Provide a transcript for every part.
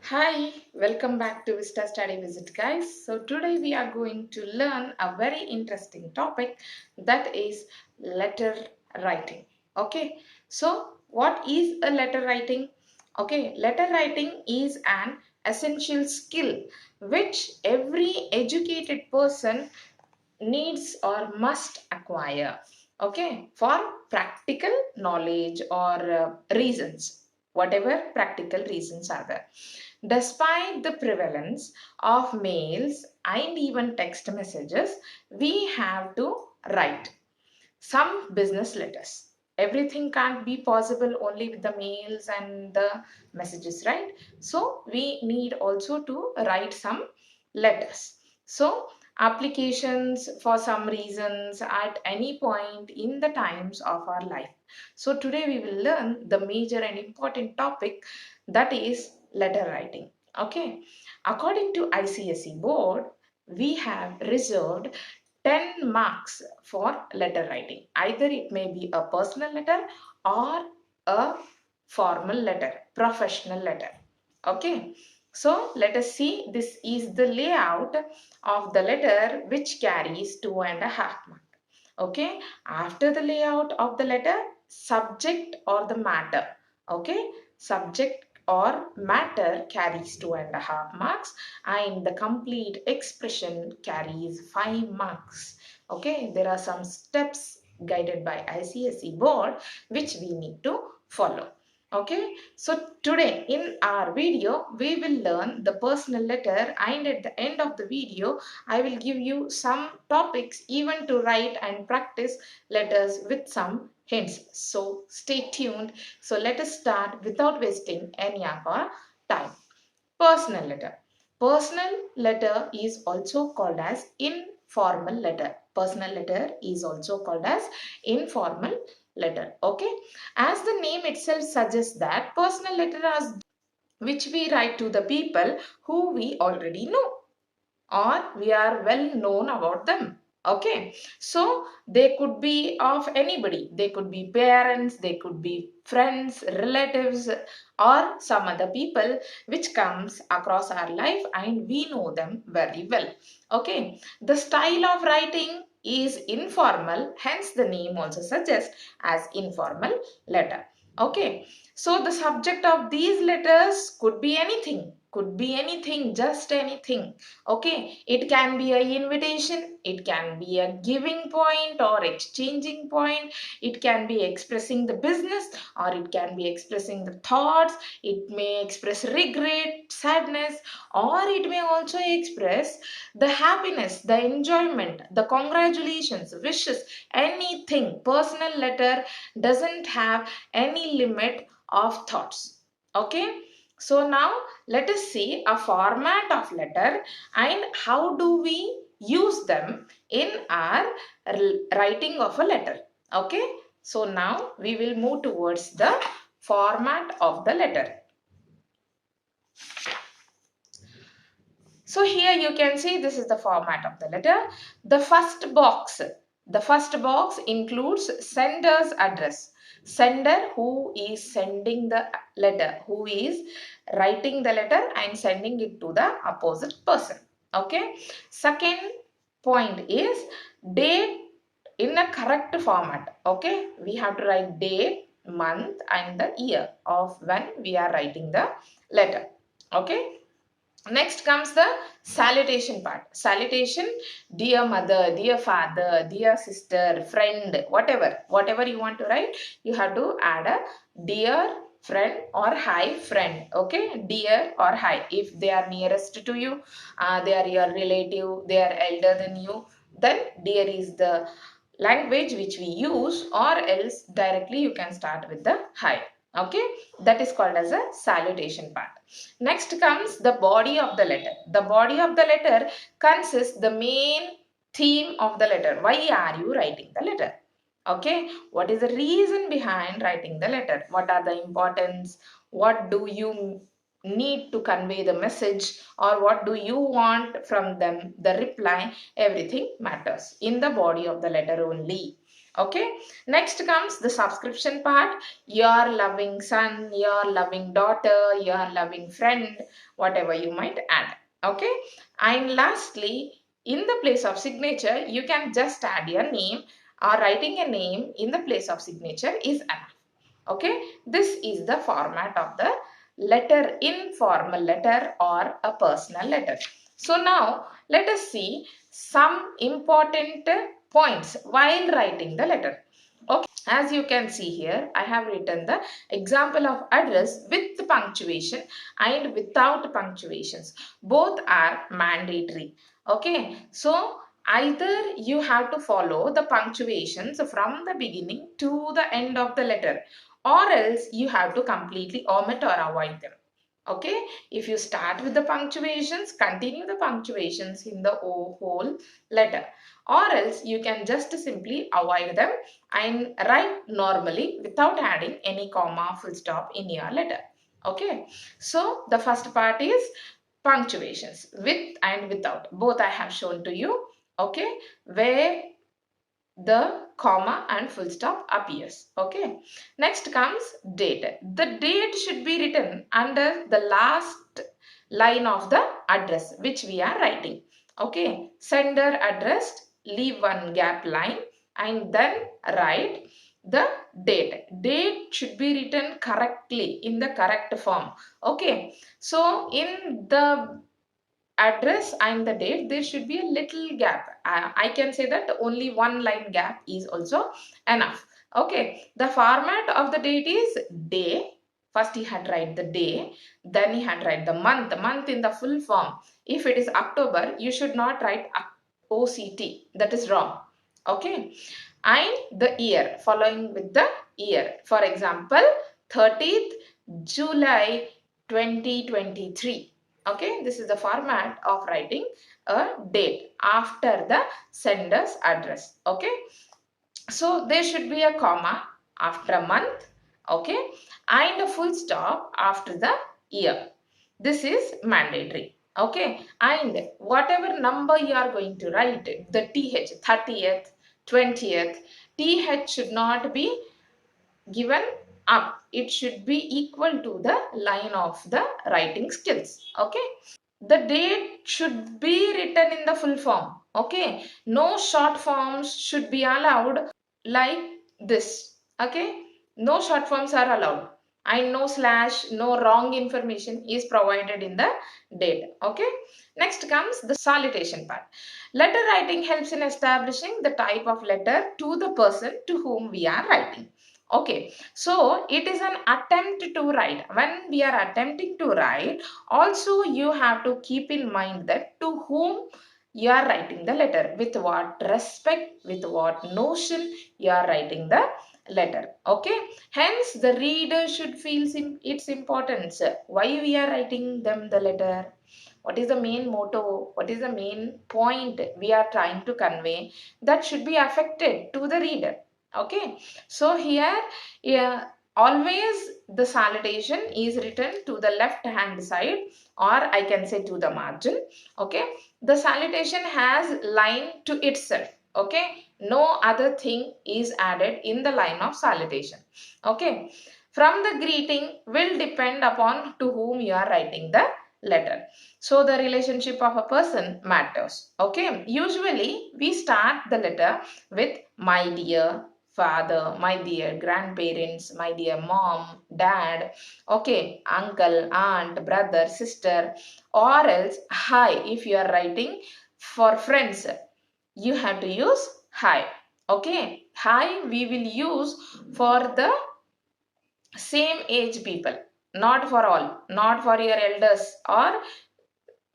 Hi, welcome back to Vista Study Visit, guys. So today we are going to learn a very interesting topic, that is letter writing. Okay, so what is a letter writing? Okay, letter writing is an essential skill which every educated person needs or must acquire, okay, for practical knowledge or reasons, whatever practical reasons are there. Despite the prevalence of mails and even text messages, we have to write some business letters. Everything can't be possible only with the mails and the messages, right? So we need also to write some letters. So applications for some reasons at any point in the times of our life. So today we will learn the major and important topic, that is letter writing. Okay, according to ICSE board, we have reserved 10 marks for letter writing. Either it may be a personal letter or a formal letter, professional letter. Okay, so let us see. This is the layout of the letter which carries 2.5 marks. Okay, after the layout of the letter, subject or the matter. Okay, subject or matter carries 2.5 marks and the complete expression carries 5 marks. Okay, there are some steps guided by ICSE board which we need to follow. Okay, so today in our video we will learn the personal letter, and at the end of the video I will give you some topics even to write and practice letters with some hints. So stay tuned. So let us start without wasting any of our time. Personal letter. Personal letter is also called as informal letter. Personal letter is also called as informal letter. Okay. As the name itself suggests, that personal letter is which we write to the people who we already know or we are well known about them. Okay, so they could be of anybody. They could be parents, they could be friends, relatives, or some other people which comes across our life and we know them very well. Okay, the style of writing is informal, hence the name also suggests as informal letter. Okay, so the subject of these letters could be anything, just anything. Okay, it can be an invitation, it can be a giving point or exchanging point, it can be expressing the business or it can be expressing the thoughts, it may express regret, sadness, or it may also express the happiness, the enjoyment, the congratulations, wishes, anything. Personal letter doesn't have any limit of thoughts. Okay, so now let us see a format of letter and how do we use them in our writing of a letter. Okay, so now we will move towards the format of the letter. So here you can see this is the format of the letter. The first box includes sender's address. Sender, who is sending the letter, who is writing the letter and sending it to the opposite person. Okay. Second point is date in a correct format. Okay. We have to write date, month and the year of when we are writing the letter. Okay. Next comes the salutation part. Salutation, dear mother, dear father, dear sister, friend, whatever you want to write, you have to add a dear friend or hi friend. Okay, dear or hi. If they are nearest to you, they are your relative, they are elder than you, then dear is the language which we use, or else directly you can start with the hi. Okay, that is called as a salutation part. Next comes the body of the letter. The body of the letter consists the main theme of the letter. Why are you writing the letter? Okay, what is the reason behind writing the letter? What are the importance? What do you need to convey the message, or what do you want from them, the reply? Everything matters in the body of the letter only. Okay, next comes the subscription part. Your loving son, your loving daughter, your loving friend, whatever you might add. Okay, and lastly, in the place of signature, you can just add your name, or writing a name in the place of signature is enough. Okay, this is the format of the letter, informal letter or a personal letter. So now let us see some important points while writing the letter. Okay, as you can see here, I have written the example of address with punctuation and without punctuations. Both are mandatory. Okay, so either you have to follow the punctuations from the beginning to the end of the letter, or else you have to completely omit or avoid them. Okay, if you start with the punctuations, continue the punctuations in the whole letter, or else you can just simply avoid them and write normally without adding any comma, full stop in your letter. Okay, so the first part is punctuations with and without, both I have shown to you. Okay, where the comma and full stop appears. Okay, next comes date. The date should be written under the last line of the address which we are writing. Okay, sender addressed, leave one gap line and then write the date. Date should be written correctly in the correct form. Okay, so in the address and the date there should be a little gap. I can say that only one line gap is also enough. Okay, the format of the date is day. First he had write the day, then he had write the month in the full form. If it is October, you should not write OCT, that is wrong. Okay, and the year following with the year, for example 30th July 2023. Okay, this is the format of writing a date after the sender's address. Okay, so there should be a comma after a month. Okay, and a full stop after the year. This is mandatory. Okay, and whatever number you are going to write, the th, 30th, 20th, th should not be given up. It should be equal to the line of the writing skills. Okay, the date should be written in the full form. Okay, no short forms should be allowed like this. Okay, no short forms are allowed, and no slash, no wrong information is provided in the date. Okay, next comes the salutation part. Letter writing helps in establishing the type of letter to the person to whom we are writing. Okay, so it is an attempt to write. When we are attempting to write, also you have to keep in mind that to whom you are writing the letter, with what respect, with what notion you are writing the letter. Okay, hence the reader should feel its importance. Why we are writing them the letter, what is the main motto, what is the main point we are trying to convey, that should be affected to the reader. Okay, so here, yeah, always the salutation is written to the left hand side, or I can say to the margin. Okay, the salutation has line to itself. Okay, no other thing is added in the line of salutation. Okay, from the greeting will depend upon to whom you are writing the letter. So the relationship of a person matters. Okay, usually we start the letter with my dear father, my dear grandparents, my dear mom, dad, okay, uncle, aunt, brother, sister, or else hi. If you are writing for friends, you have to use hi. Okay, hi we will use for the same age people, not for all, not for your elders or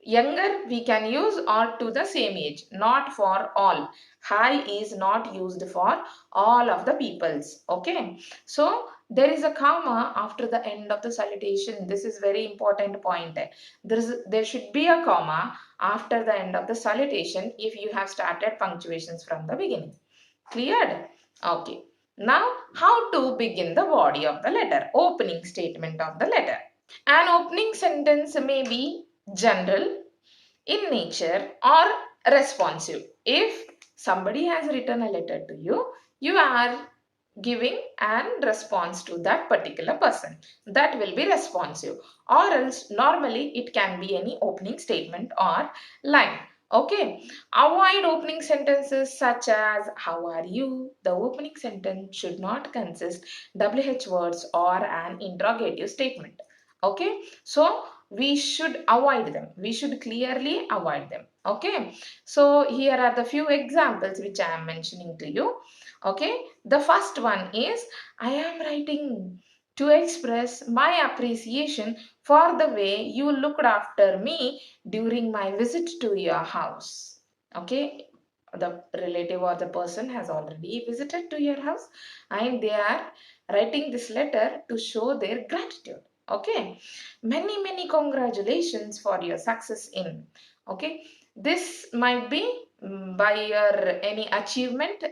younger we can use, or to the same age, not for all. Hi is not used for all of the peoples. Okay, so there is a comma after the end of the salutation. This is very important point. There should be a comma after the end of the salutation if you have started punctuations from the beginning. Cleared? Okay, now how to begin the body of the letter, opening statement of the letter. An opening sentence may be general in nature or responsive. If somebody has written a letter to you, you are giving and response to that particular person. That will be responsive, or else normally it can be any opening statement or line. Okay, avoid opening sentences such as how are you. The opening sentence should not consist WH words or an interrogative statement. Okay, so we should avoid them. We should clearly avoid them. Okay, so here are the few examples which I am mentioning to you. Okay, the first one is I am writing to express my appreciation for the way you looked after me during my visit to your house. Okay, the relative or the person has already visited to your house and they are writing this letter to show their gratitude. Okay, many congratulations for your success in. Okay, this might be by your any achievement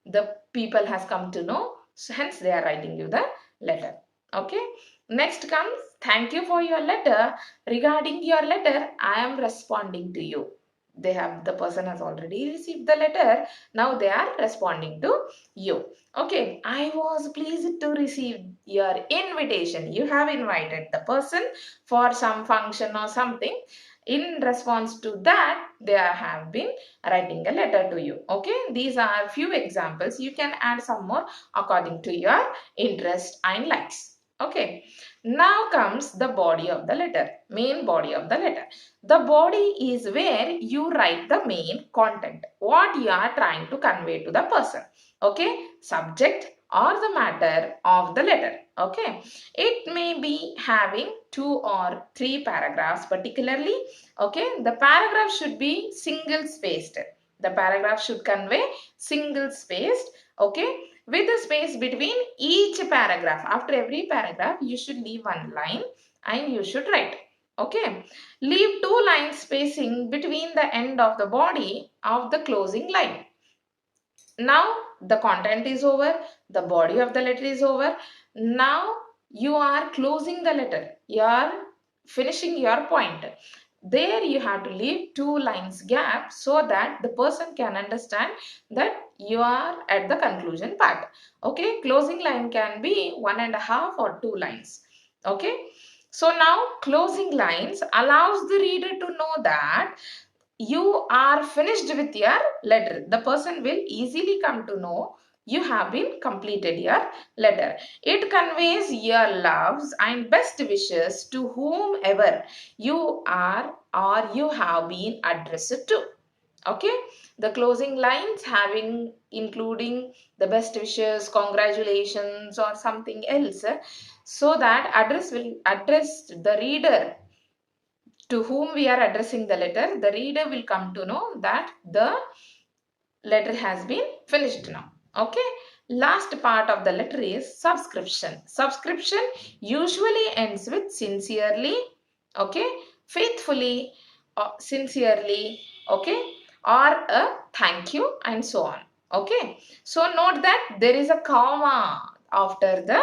the people has come to know, so hence they are writing you the letter. Okay, next comes thank you for your letter. Regarding your letter I am responding to you. They have, the person has already received the letter, now they are responding to you. Okay, I was pleased to receive your invitation. You have invited the person for some function or something. In response to that they have been writing a letter to you. Okay, these are few examples. You can add some more according to your interest and likes. Okay, now comes the body of the letter, main body of the letter. The body is where you write the main content, what you are trying to convey to the person. Okay, subject or the matter of the letter. Okay, it may be having 2 or 3 paragraphs particularly. Okay, the paragraph should be single spaced. The paragraph should convey single spaced. Okay, with a space between each paragraph. After every paragraph you should leave one line and you should write. Okay, leave 2 lines spacing between the end of the body of the closing line. Now the content is over, the body of the letter is over. Now you are closing the letter, you are finishing your point. There you have to leave 2 lines gap so that the person can understand that you are at the conclusion part. Okay, closing line can be 1.5 or 2 lines. Okay, so now closing lines allows the reader to know that you are finished with your letter. The person will easily come to know you have been completed your letter. It conveys your loves and best wishes to whomever you are or you have been addressed to. Okay, the closing lines having including the best wishes, congratulations or something else, so that address will address the reader to whom we are addressing the letter. The reader will come to know that the letter has been finished now. Okay, last part of the letter is subscription. Subscription usually ends with sincerely, okay, faithfully, sincerely, okay, or a thank you and so on. Okay, so note that there is a comma after the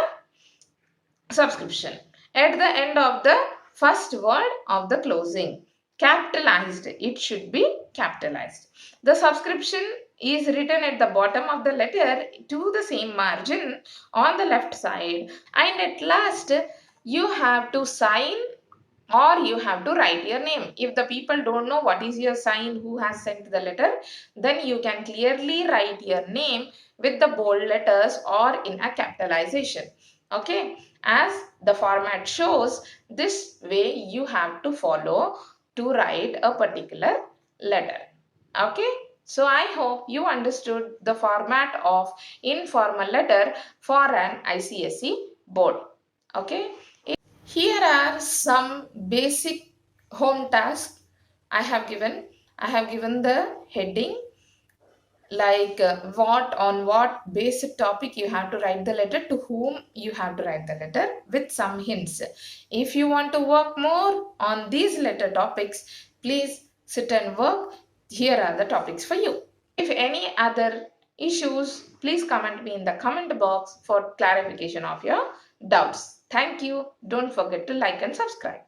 subscription at the end of the first word of the closing. Capitalized, it should be capitalized. The subscription is written at the bottom of the letter to the same margin on the left side, and at last you have to sign or you have to write your name. If the people don't know what is your sign, who has sent the letter, then you can clearly write your name with the bold letters or in a capitalization. Okay, as the format shows, this way you have to follow to write a particular letter. Okay, so I hope you understood the format of informal letter for an ICSE board. Okay, here are some basic home tasks I have given. I have given the heading like what basic topic you have to write the letter, to whom you have to write the letter with some hints. If you want to work more on these letter topics, please sit and work. Here are the topics for you. If any other issues, please comment me in the comment box for clarification of your doubts. Thank you. Don't forget to like and subscribe.